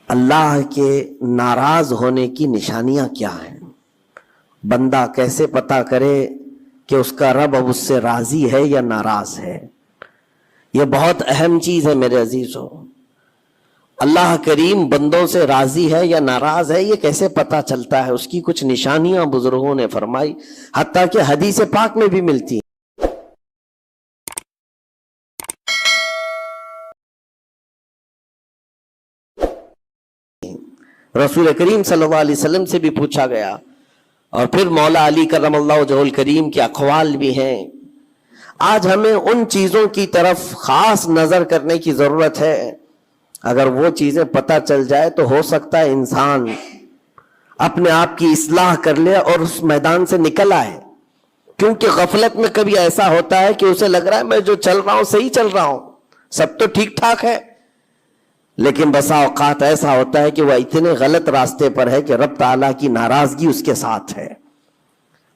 اللہ کے ناراض ہونے کی نشانیاں کیا ہیں؟ بندہ کیسے پتا کرے کہ اس کا رب اب اس سے راضی ہے یا ناراض ہے؟ یہ بہت اہم چیز ہے میرے عزیزوں۔ اللہ کریم بندوں سے راضی ہے یا ناراض ہے، یہ کیسے پتا چلتا ہے؟ اس کی کچھ نشانیاں بزرگوں نے فرمائی، حتیٰ کہ حدیث پاک میں بھی ملتی ہیں۔ رسول کریم صلی اللہ علیہ وسلم سے بھی پوچھا گیا، اور پھر مولا علی کرم اللہ وجہہ الکریم کے اقوال بھی ہیں۔ آج ہمیں ان چیزوں کی طرف خاص نظر کرنے کی ضرورت ہے۔ اگر وہ چیزیں پتہ چل جائے تو ہو سکتا ہے انسان اپنے آپ کی اصلاح کر لے اور اس میدان سے نکل آئے، کیونکہ غفلت میں کبھی ایسا ہوتا ہے کہ اسے لگ رہا ہے میں جو چل رہا ہوں صحیح چل رہا ہوں، سب تو ٹھیک ٹھاک ہے، لیکن بسا اوقات ایسا ہوتا ہے کہ وہ اتنے غلط راستے پر ہے کہ رب تعالیٰ کی ناراضگی اس کے ساتھ ہے۔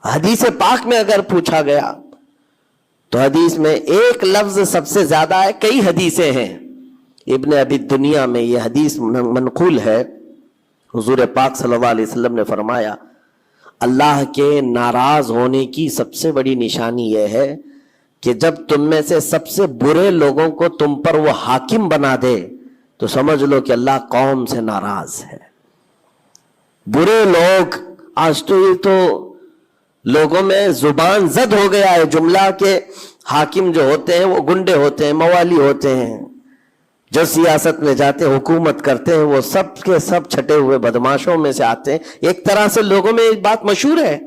حدیث پاک میں اگر پوچھا گیا تو حدیث میں ایک لفظ سب سے زیادہ ہے، کئی حدیثیں ہیں۔ ابن ابی دنیا میں یہ حدیث منقول ہے، حضور پاک صلی اللہ علیہ وسلم نے فرمایا اللہ کے ناراض ہونے کی سب سے بڑی نشانی یہ ہے کہ جب تم میں سے سب سے برے لوگوں کو تم پر وہ حاکم بنا دے تو سمجھ لو کہ اللہ قوم سے ناراض ہے۔ برے لوگ، آج تو یہ تو لوگوں میں زبان زد ہو گیا ہے جملہ کہ حاکم جو ہوتے ہیں وہ گنڈے ہوتے ہیں، موالی ہوتے ہیں، جو سیاست میں جاتے ہیں، حکومت کرتے ہیں، وہ سب کے سب چھٹے ہوئے بدماشوں میں سے آتے ہیں۔ ایک طرح سے لوگوں میں ایک بات مشہور ہے،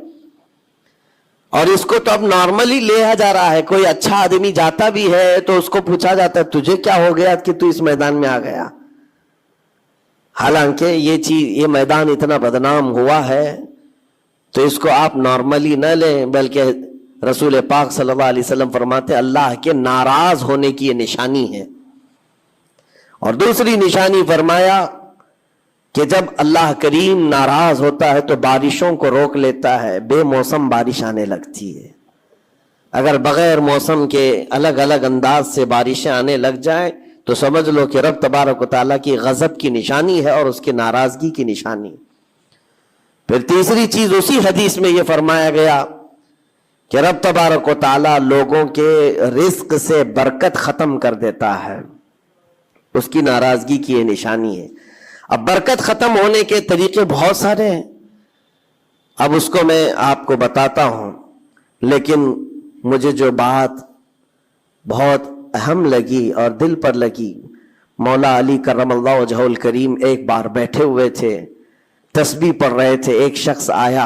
اور اس کو تو اب نارملی لیا جا رہا ہے۔ کوئی اچھا آدمی جاتا بھی ہے تو اس کو پوچھا جاتا ہے تجھے کیا ہو گیا کہ تو اس میدان میں آ گیا؟ حالانکہ یہ میدان اتنا بدنام ہوا ہے تو اس کو آپ نارملی نہ لیں، بلکہ رسول پاک صلی اللہ علیہ وسلم فرماتے ہیں اللہ کے ناراض ہونے کی یہ نشانی ہے۔ اور دوسری نشانی فرمایا کہ جب اللہ کریم ناراض ہوتا ہے تو بارشوں کو روک لیتا ہے، بے موسم بارش آنے لگتی ہے۔ اگر بغیر موسم کے الگ الگ انداز سے بارشیں آنے لگ جائیں تو سمجھ لو کہ رب تبارک و تعالیٰ کی غضب کی نشانی ہے اور اس کی ناراضگی کی نشانی۔ پھر تیسری چیز اسی حدیث میں یہ فرمایا گیا کہ رب تبارک و تعالیٰ لوگوں کے رزق سے برکت ختم کر دیتا ہے، اس کی ناراضگی کی یہ نشانی ہے۔ اب برکت ختم ہونے کے طریقے بہت سارے ہیں، اب اس کو میں آپ کو بتاتا ہوں، لیکن مجھے جو بات بہت اہم لگی اور دل پر لگی، مولا علی کرم اللہ وجہہ الکریم ایک بار بیٹھے ہوئے تھے، تسبیح پڑھ رہے تھے، ایک شخص آیا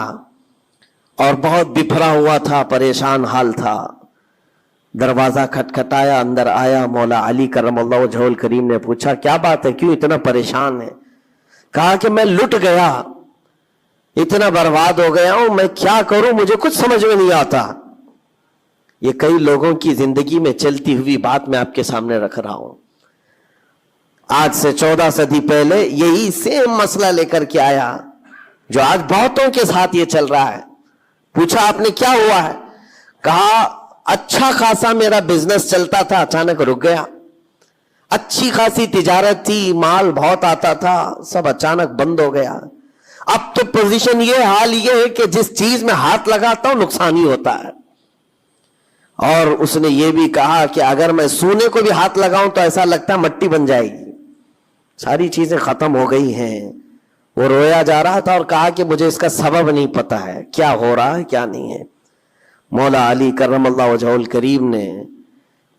اور بہت بپھرا ہوا تھا، پریشان حال تھا۔ دروازہ کھٹکھٹایا، اندر آیا، مولا علی کرم اللہ وجہہ الکریم نے پوچھا کیا بات ہے، کیوں اتنا پریشان ہے؟ کہا کہ میں لٹ گیا، اتنا برباد ہو گیا ہوں، میں کیا کروں، مجھے کچھ سمجھ میں نہیں آتا۔ یہ کئی لوگوں کی زندگی میں چلتی ہوئی بات میں آپ کے سامنے رکھ رہا ہوں۔ آج سے 14 صدی پہلے یہی سیم مسئلہ لے کر کے آیا جو آج بہتوں کے ساتھ یہ چل رہا ہے۔ پوچھا آپ نے کیا ہوا ہے؟ کہا اچھا خاصا میرا بزنس چلتا تھا، اچانک رک گیا، اچھی خاصی تجارت تھی، مال بہت آتا تھا، سب اچانک بند ہو گیا۔ اب تو پوزیشن یہ، حال یہ ہے کہ جس چیز میں ہاتھ لگاتا ہوں نقصان ہی ہوتا ہے۔ اور اس نے یہ بھی کہا کہ اگر میں سونے کو بھی ہاتھ لگاؤں تو ایسا لگتا ہے مٹی بن جائے گی، ساری چیزیں ختم ہو گئی ہیں۔ وہ رویا جا رہا تھا اور کہا کہ مجھے اس کا سبب نہیں پتا ہے، کیا ہو رہا ہے کیا نہیں ہے۔ مولا علی کرم اللہ وجہہ الکریم نے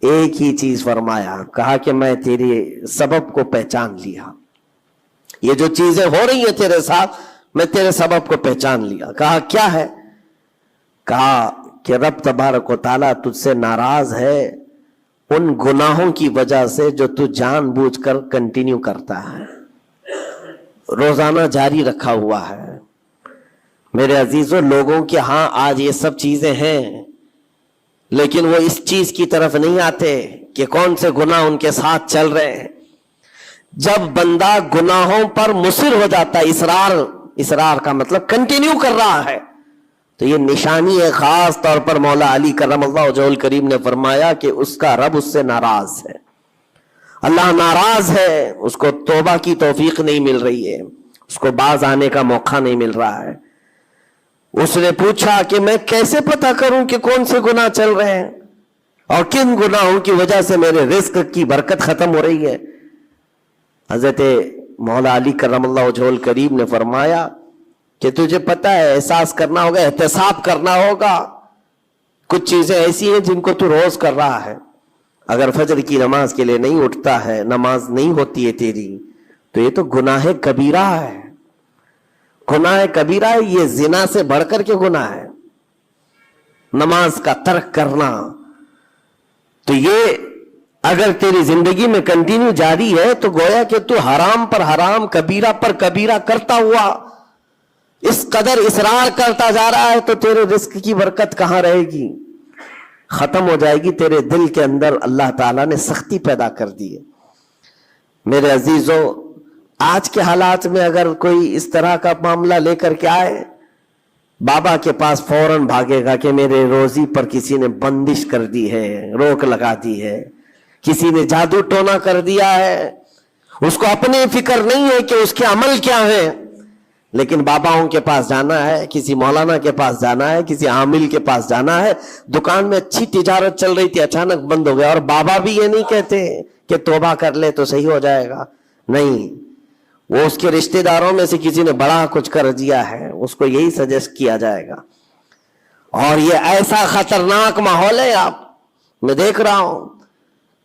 ایک ہی چیز فرمایا، کہا کہ میں تیرے سبب کو پہچان لیا، یہ جو چیزیں ہو رہی ہیں تیرے ساتھ میں تیرے سبب کو پہچان لیا۔ کہا کیا ہے؟ کہا کہ رب تبارک و تعالیٰ تجھ سے ناراض ہے ان گناہوں کی وجہ سے جو تو جان بوجھ کر کنٹینیو کرتا ہے، روزانہ جاری رکھا ہوا ہے۔ میرے عزیزوں، لوگوں کے ہاں آج یہ سب چیزیں ہیں، لیکن وہ اس چیز کی طرف نہیں آتے کہ کون سے گناہ ان کے ساتھ چل رہے ہیں۔ جب بندہ گناہوں پر مصر ہو جاتا ہے، اصرار کا مطلب کنٹینیو کر رہا ہے، تو یہ نشانی ہے۔ خاص طور پر مولا علی کرم اللہ وجہہ الکریم نے فرمایا کہ اس کا رب اس سے ناراض ہے۔ اللہ ناراض ہے، اس کو توبہ کی توفیق نہیں مل رہی ہے، اس کو باز آنے کا موقع نہیں مل رہا ہے۔ اس نے پوچھا کہ میں کیسے پتہ کروں کہ کون سے گناہ چل رہے ہیں اور کن گناہوں کی وجہ سے میرے رزق کی برکت ختم ہو رہی ہے؟ حضرت مولا علی کرم اللہ وجہہ الکریم نے فرمایا کہ تجھے پتہ ہے، احساس کرنا ہوگا، احتساب کرنا ہوگا، کچھ چیزیں ایسی ہیں جن کو تو روز کر رہا ہے، اگر فجر کی نماز کے لیے نہیں اٹھتا ہے، نماز نہیں ہوتی ہے تیری، تو یہ تو گناہ کبیرہ ہے، گناہ کبیرہ ہے، یہ زنا سے بڑھ کر کے گناہ ہے نماز کا ترک کرنا۔ تو یہ اگر تیری زندگی میں کنٹینیو جاری ہے تو گویا کہ تو حرام پر حرام، کبیرہ پر کبیرہ کرتا ہوا اس قدر اصرار کرتا جا رہا ہے، تو تیرے رزق کی برکت کہاں رہے گی؟ ختم ہو جائے گی۔ تیرے دل کے اندر اللہ تعالیٰ نے سختی پیدا کر دی ہے۔ میرے عزیزو، آج کے حالات میں اگر کوئی اس طرح کا معاملہ لے کر کے آئے، بابا کے پاس فوراً بھاگے گا کہ میرے روزی پر کسی نے بندش کر دی ہے، روک لگا دی ہے، کسی نے جادو ٹونا کر دیا ہے۔ اس کو اپنے فکر نہیں ہے کہ اس کے عمل کیا ہے، لیکن باباؤں کے پاس جانا ہے، کسی مولانا کے پاس جانا ہے، کسی عامل کے پاس جانا ہے۔ دکان میں اچھی تجارت چل رہی تھی، اچانک بند ہو گیا، اور بابا بھی یہ نہیں کہتے کہ توبہ کر لے تو صحیح ہو جائے گا، نہیں، وہ اس کے رشتہ داروں میں سے کسی نے بڑا کچھ کر دیا ہے، اس کو یہی سجیسٹ کیا جائے گا۔ اور یہ ایسا خطرناک ماحول ہے، میں دیکھ رہا ہوں،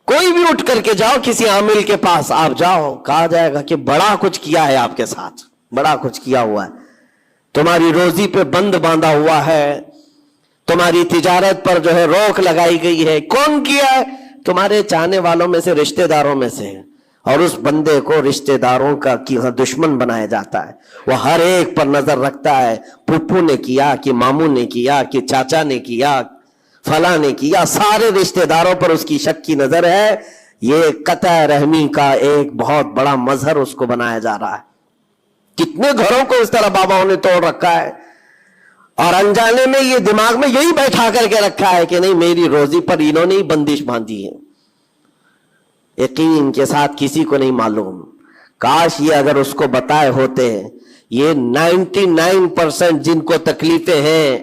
کوئی بھی اٹھ کر کے جاؤ کسی عامل کے پاس آپ جاؤ، کہا جائے گا کہ بڑا کچھ کیا ہے آپ کے ساتھ، بڑا کچھ کیا ہوا ہے، تمہاری روزی پہ بند باندھا ہوا ہے، تمہاری تجارت پر جو ہے روک لگائی گئی ہے۔ کون کیا ہے؟ تمہارے چاہنے والوں میں سے، رشتہ داروں میں سے، اور اس بندے کو رشتہ داروں کا دشمن بنایا جاتا ہے۔ وہ ہر ایک پر نظر رکھتا ہے، پھپھو نے کیا کہ ماموں نے کیا کہ چاچا نے کیا، فلاں نے کیا، سارے رشتہ داروں پر اس کی شک کی نظر ہے۔ یہ قطع رحمی کا ایک بہت بڑا مظہر اس کو بنایا جا رہا ہے۔ کتنے گھروں کو اس طرح باباؤں نے توڑ رکھا ہے، اور انجانے میں یہ دماغ میں یہی بیٹھا کر کے رکھا ہے کہ نہیں، میری روزی پر انہوں نے ہی بندش باندھی ہے۔ یقین کے ساتھ کسی کو نہیں معلوم، کاش یہ اگر اس کو بتائے ہوتے، یہ 99% جن کو تکلیفیں ہیں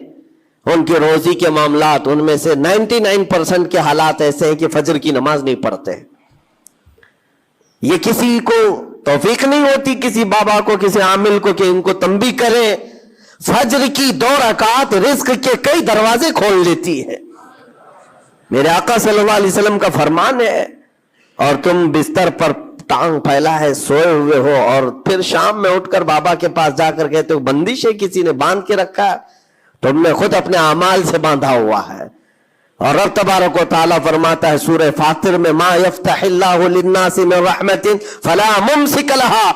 ان کی روزی کے معاملات، ان میں سے 99% کے حالات ایسے ہیں کہ فجر کی نماز نہیں پڑھتے۔ یہ کسی کو توفیق نہیں ہوتی، کسی بابا کو، کسی عامل کو، کہ ان کو تنبیہ کریں۔ فجر کی 2 رکعات رزق کے کئی دروازے کھول دیتی ہے۔ میرے آقا صلی اللہ علیہ وسلم کا فرمان ہے، اور تم بستر پر ٹانگ پھیلا ہے سوئے ہوئے ہو، اور پھر شام میں اٹھ کر بابا کے پاس جا کر کہتے ہو بندش ہے، کسی نے باندھ کے رکھا ہے، تم نے خود اپنے اعمال سے باندھا ہوا ہے۔ اور رب تبارک و تعالیٰ فرماتا ہے سورہ فاطر میں، ما یفتح اللہ للناس من رحمت فلا ممسک لہا،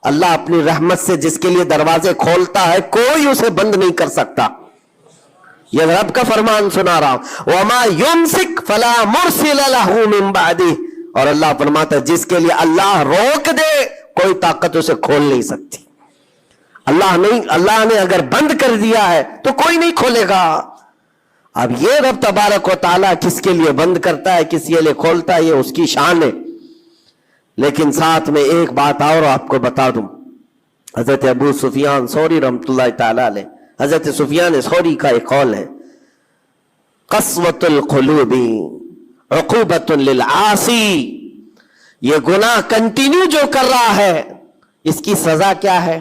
اللہ اپنی رحمت سے جس کے لیے دروازے کھولتا ہے کوئی اسے بند نہیں کر سکتا۔ یہ رب کا فرمان سنا رہا ہوں، وما یمسک فلا مرسل لہ من بعدہ، اور اللہ فرماتا ہے جس کے لیے اللہ روک دے کوئی طاقت اسے کھول نہیں سکتی۔ اللہ نے اگر بند کر دیا ہے تو کوئی نہیں کھولے گا۔ اب یہ رب تبارک و تعالیٰ کس کے لیے بند کرتا ہے، کس کے لیے کھولتا ہے، یہ اس کی شان ہے۔ لیکن ساتھ میں ایک بات اور آپ کو بتا دوں، حضرت ابو سفیان ثوری رحمۃ اللہ تعالی علیہ، حضرت سفیان ثوری کا ایک قول ہے، قسوۃ القلوب عقوبۃ للعاصی، یہ گناہ کنٹینیو جو کر رہا ہے اس کی سزا کیا ہے؟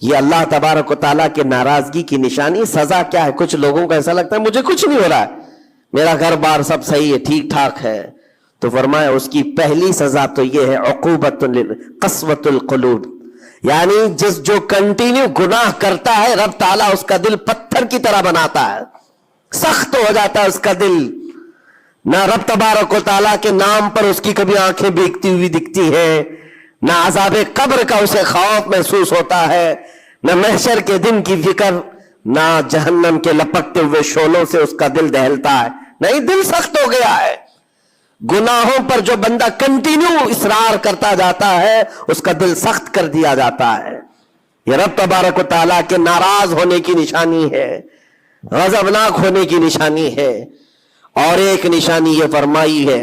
یہ اللہ تبارک و تعالیٰ کے ناراضگی کی نشانی، سزا کیا ہے؟ کچھ لوگوں کو ایسا لگتا ہے مجھے کچھ نہیں ہو رہا ہے، میرا گھر بار سب صحیح ہے، ٹھیک ٹھاک ہے، تو فرمایا اس کی پہلی سزا تو یہ ہے عقوبۃ قسوۃ القلوب، یعنی جو کنٹینیو گناہ کرتا ہے رب تعالیٰ اس کا دل پتھر کی طرح بناتا ہے، سخت ہو جاتا ہے اس کا دل، نہ رب تبارک و تعالیٰ کے نام پر اس کی کبھی آنکھیں بھیگتی ہوئی دکھتی ہیں، نہ عذاب قبر کا اسے خوف محسوس ہوتا ہے، نہ محشر کے دن کی فکر، نہ جہنم کے لپکتے ہوئے شعلوں سے اس کا دل دہلتا ہے، نہیں، دل سخت ہو گیا ہے۔ گناہوں پر جو بندہ کنٹینیو اصرار کرتا جاتا ہے اس کا دل سخت کر دیا جاتا ہے۔ یہ رب تبارک و تعالیٰ کے ناراض ہونے کی نشانی ہے، غضبناک ہونے کی نشانی ہے۔ اور ایک نشانی یہ فرمائی ہے